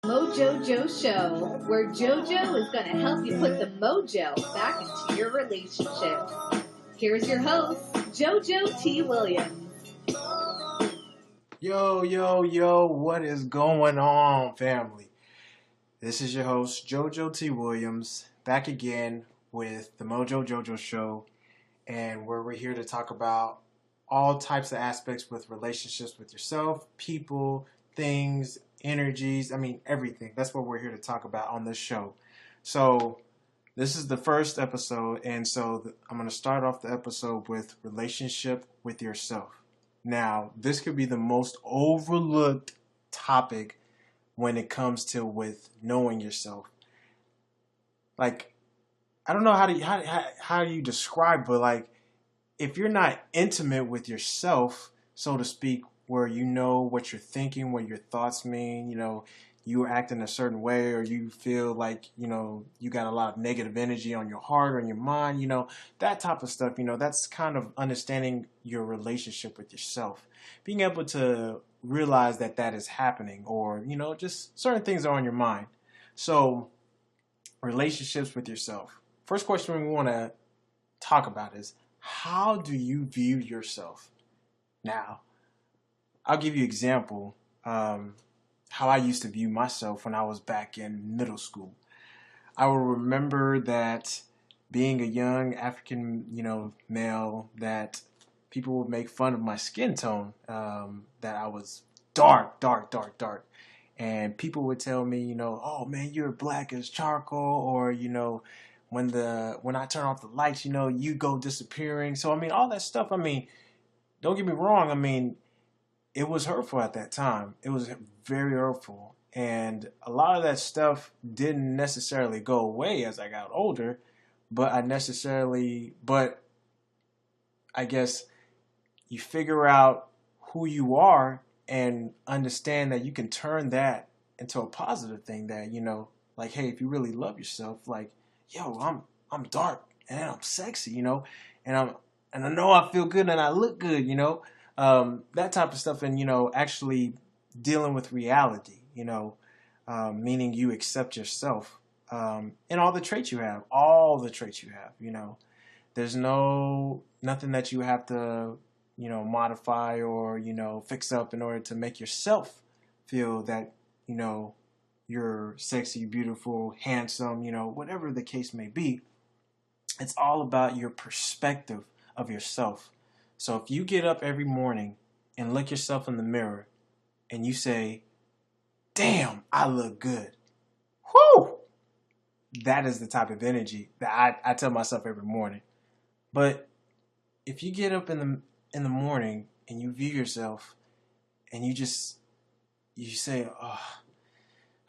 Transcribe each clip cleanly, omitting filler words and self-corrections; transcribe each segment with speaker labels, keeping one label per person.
Speaker 1: Mojojo Show, where JoJo is going to help you put the mojo back into your relationships. Here's your host, JoJo T. Williams.
Speaker 2: Yo, what is going on, family? This is your host, JoJo T. Williams, back again with the Mojojo Show, and where we're here to talk about all types of aspects with relationships with yourself, people, things, energies, everything. That's what we're here to talk about on this show. So, this is the first episode, and so I'm going to start off the episode with relationship with yourself. Now, this could be the most overlooked topic when it comes to with knowing yourself. Like, I don't know how do you describe, but like, if you're not intimate with yourself, so to speak, where you know what you're thinking, what your thoughts mean, you act in a certain way, or you feel like, you got a lot of negative energy on your heart or in your mind, that type of stuff, that's kind of understanding your relationship with yourself. Being able to realize that that is happening, or, just certain things are on your mind. So, relationships with yourself. First question we want to talk about is, how do you view yourself? Now, I'll give you an example. How I used to view myself when I was back in middle school. I will remember that being a young African, male, that people would make fun of my skin tone, that I was dark. And people would tell me, oh man, you're black as charcoal, or, when I turn off the lights, you go disappearing. So, all that stuff, don't get me wrong. It was hurtful at that time. It was very hurtful. And a lot of that stuff didn't necessarily go away as I got older, but I guess you figure out who you are and understand that you can turn that into a positive thing that, like, hey, if you really love yourself, like, yo, I'm dark and I'm sexy, and I know I feel good and I look good, that type of stuff, and actually dealing with reality, meaning you accept yourself, and all the traits you have, there's nothing that you have to modify or fix up in order to make yourself feel that you're sexy, beautiful, handsome, whatever the case may be. It's all about your perspective of yourself. So if you get up every morning and look yourself in the mirror and you say, damn, I look good. Whoo! That is the type of energy that I tell myself every morning. But if you get up in the morning and you view yourself and you say, oh,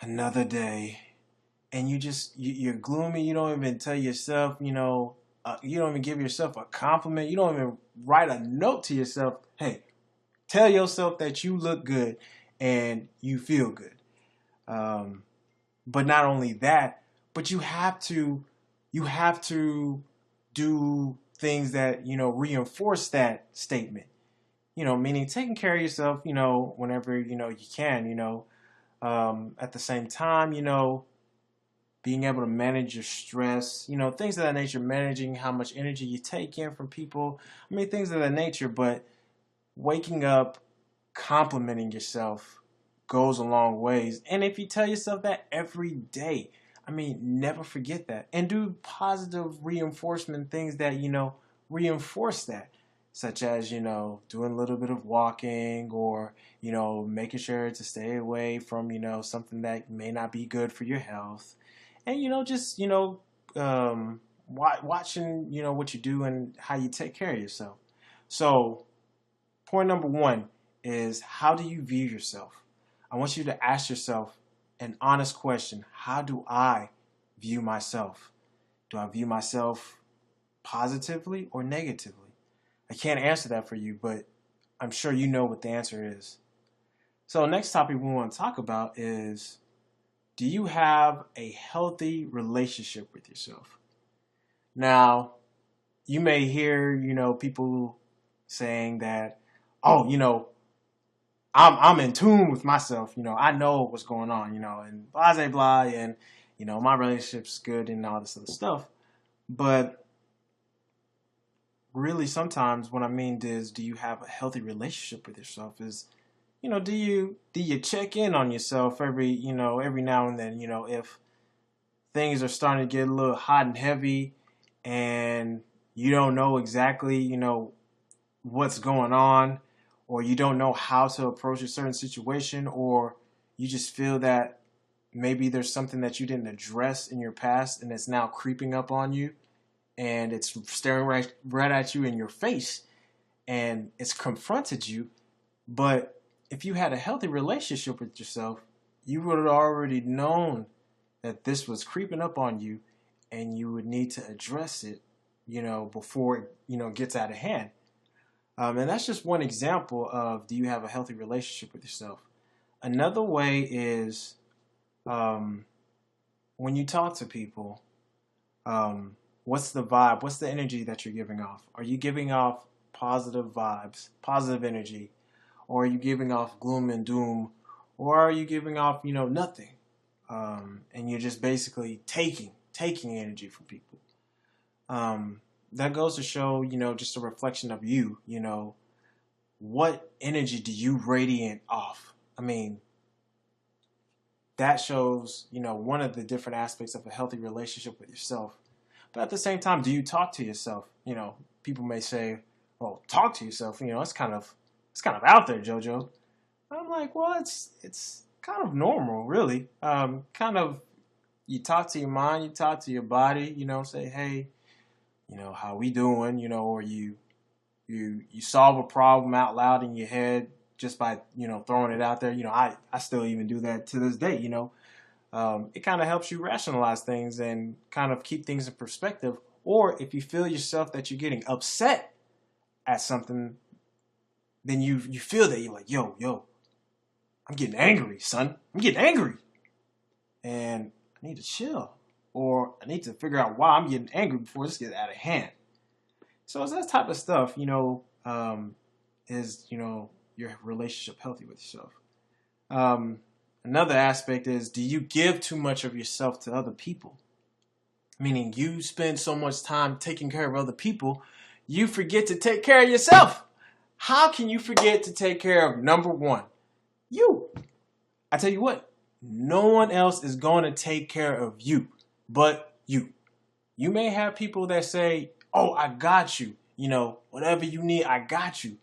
Speaker 2: another day, and you're gloomy, you don't even tell yourself, you don't even give yourself a compliment. You don't even write a note to yourself. Hey, tell yourself that you look good and you feel good. But not only that, but you have to do things that, reinforce that statement. Meaning taking care of yourself, whenever, you can, at the same time, being able to manage your stress, things of that nature, managing how much energy you take in from people. Things of that nature, but waking up, complimenting yourself goes a long ways. And if you tell yourself that every day, never forget that. And do positive reinforcement things that, reinforce that. Such as, doing a little bit of walking, or, making sure to stay away from, something that may not be good for your health. And, just, watching, what you do and how you take care of yourself. So, point number one is, how do you view yourself? I want you to ask yourself an honest question. How do I view myself? Do I view myself positively or negatively? I can't answer that for you, but I'm sure you know what the answer is. So, next topic we want to talk about is, do you have a healthy relationship with yourself? Now, you may hear, people saying that, oh, I'm in tune with myself. I know what's going on. And blah blah blah, and my relationship's good and all this other stuff. But really, sometimes what I mean is, do you have a healthy relationship with yourself? Do you check in on yourself every now and then? If things are starting to get a little hot and heavy, and you don't know exactly what's going on, or you don't know how to approach a certain situation, or you just feel that maybe there's something that you didn't address in your past and it's now creeping up on you, and it's staring right at you in your face, and it's confronted you. But if you had a healthy relationship with yourself, you would have already known that this was creeping up on you, and you would need to address it, before it, gets out of hand. And that's just one example of, do you have a healthy relationship with yourself? Another way is, when you talk to people, what's the vibe? What's the energy that you're giving off? Are you giving off positive vibes, positive energy? Or are you giving off gloom and doom? Or are you giving off, nothing? And you're just basically taking energy from people. That goes to show, just a reflection of you. What energy do you radiate off? I mean, that shows, one of the different aspects of a healthy relationship with yourself. But at the same time, do you talk to yourself? People may say, "Well, talk to yourself." It's kind of out there, JoJo. I'm like, well, it's kind of normal, really. Kind of, you talk to your mind, you talk to your body. Say, hey, how we doing? Or you solve a problem out loud in your head just by throwing it out there. I still even do that to this day. It kind of helps you rationalize things and kind of keep things in perspective. Or if you feel yourself that you're getting upset at something, then you feel that you're like, yo, I'm getting angry, son. I'm getting angry. And I need to chill. Or I need to figure out why I'm getting angry before this gets out of hand. So it's that type of stuff, is, your relationship healthy with yourself. Another aspect is, do you give too much of yourself to other people? Meaning you spend so much time taking care of other people, you forget to take care of yourself. How can you forget to take care of number one? You. I tell you what, no one else is going to take care of you but you. You may have people that say, "Oh, I got you. Whatever you need, I got you."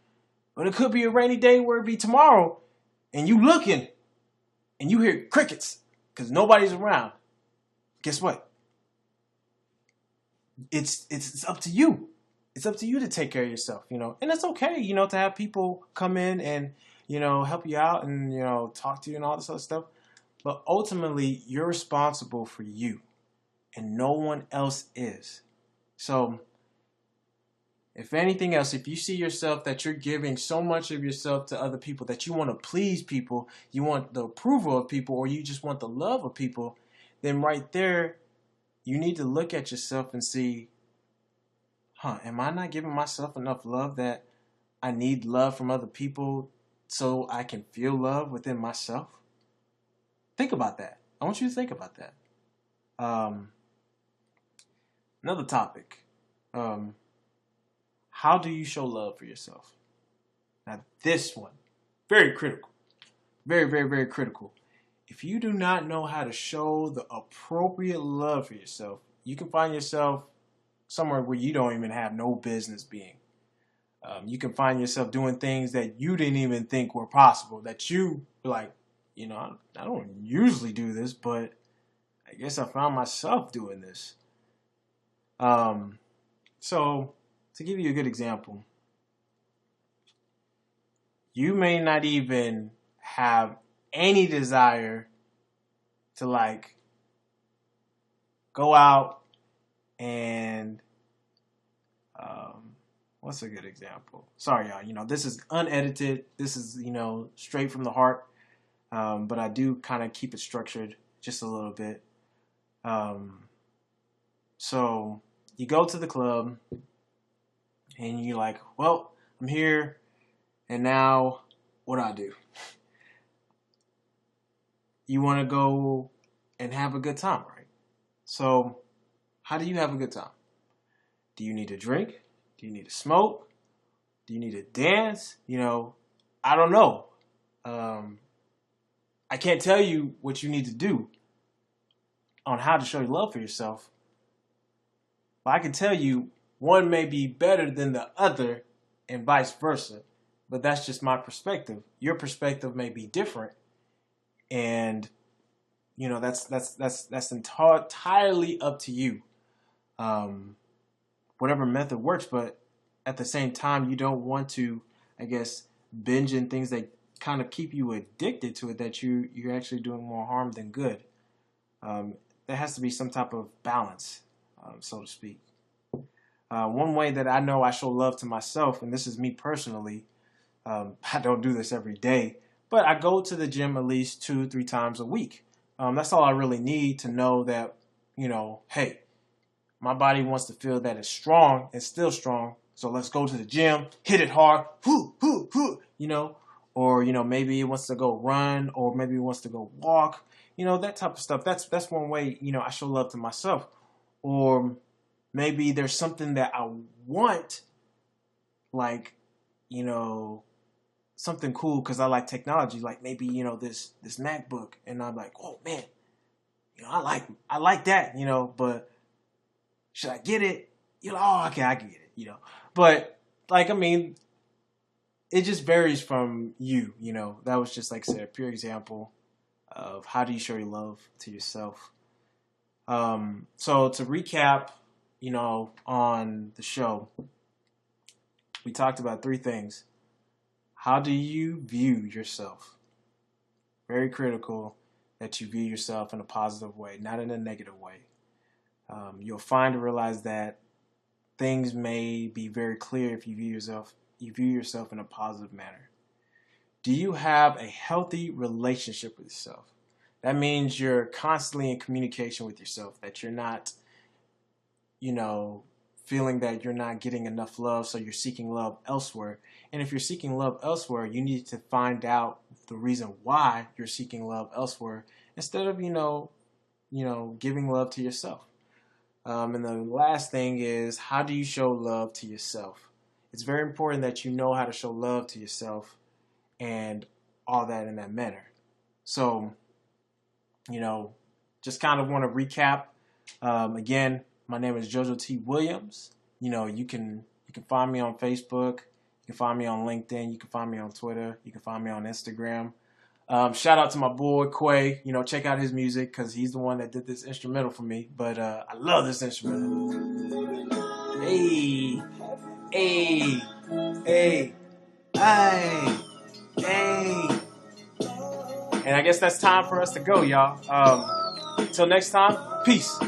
Speaker 2: But it could be a rainy day where it be tomorrow, and you looking, and you hear crickets because nobody's around. Guess what? It's up to you. It's up to you to take care of yourself, and it's okay, to have people come in and, help you out and, talk to you and all this other stuff. But ultimately, you're responsible for you, and no one else is. So, if anything else, if you see yourself that you're giving so much of yourself to other people that you want to please people, you want the approval of people, or you just want the love of people, then right there, you need to look at yourself and see, am I not giving myself enough love that I need love from other people so I can feel love within myself? Think about that. I want you to think about that. Another topic. How do you show love for yourself? Now, this one, very critical. Very, very, very critical. If you do not know how to show the appropriate love for yourself, you can find yourself somewhere where you don't even have no business being. You can find yourself doing things that you didn't even think were possible, that you like, I don't usually do this, but I guess I found myself doing this. So to give you a good example, you may not even have any desire to go out and what's a good example? Sorry, y'all. This is unedited. This is straight from the heart. But I do kind of keep it structured just a little bit. So you go to the club and you're like, well, I'm here, and now what do? You want to go and have a good time, right? So, how do you have a good time? Do you need to drink? Do you need to smoke? Do you need to dance? I don't know. I can't tell you what you need to do on how to show your love for yourself. But I can tell you one may be better than the other and vice versa. But that's just my perspective. Your perspective may be different. And that's entirely up to you. Whatever method works, but at the same time, you don't want to, I guess, binge in things that kind of keep you addicted to it, that you're actually doing more harm than good. There has to be some type of balance, so to speak. One way that I know I show love to myself, and this is me personally, I don't do this every day, but I go to the gym at least 2-3 times a week. That's all I really need to know that, hey, my body wants to feel that it's strong and still strong. So let's go to the gym, hit it hard, or, maybe it wants to go run, or maybe it wants to go walk, that type of stuff. That's one way, I show love to myself. Or maybe there's something that I want, like, something cool because I like technology, like maybe, this MacBook, and I'm like, oh man, I like that, but should I get it? Oh, okay, I can get it, But, it just varies from you, That was just, like I said, a pure example of how do you show your love to yourself. So to recap, on the show, we talked about 3 things. How do you view yourself? Very critical that you view yourself in a positive way, not in a negative way. You'll find and realize that things may be very clear if you view yourself in a positive manner. Do you have a healthy relationship with yourself? That means you're constantly in communication with yourself, that you're not, feeling that you're not getting enough love, so you're seeking love elsewhere. And if you're seeking love elsewhere, you need to find out the reason why you're seeking love elsewhere instead of, giving love to yourself. And the last thing is, how do you show love to yourself? It's very important that you know how to show love to yourself and all that in that manner. So, just kind of want to recap. Again, my name is Mojojo T. Williams. You can find me on Facebook. You can find me on LinkedIn. You can find me on Twitter. You can find me on Instagram. Shout out to my boy Quay. Check out his music because he's the one that did this instrumental for me. But I love this instrumental. Hey, hey, hey, hey, hey. And I guess that's time for us to go, y'all. Until next time, peace.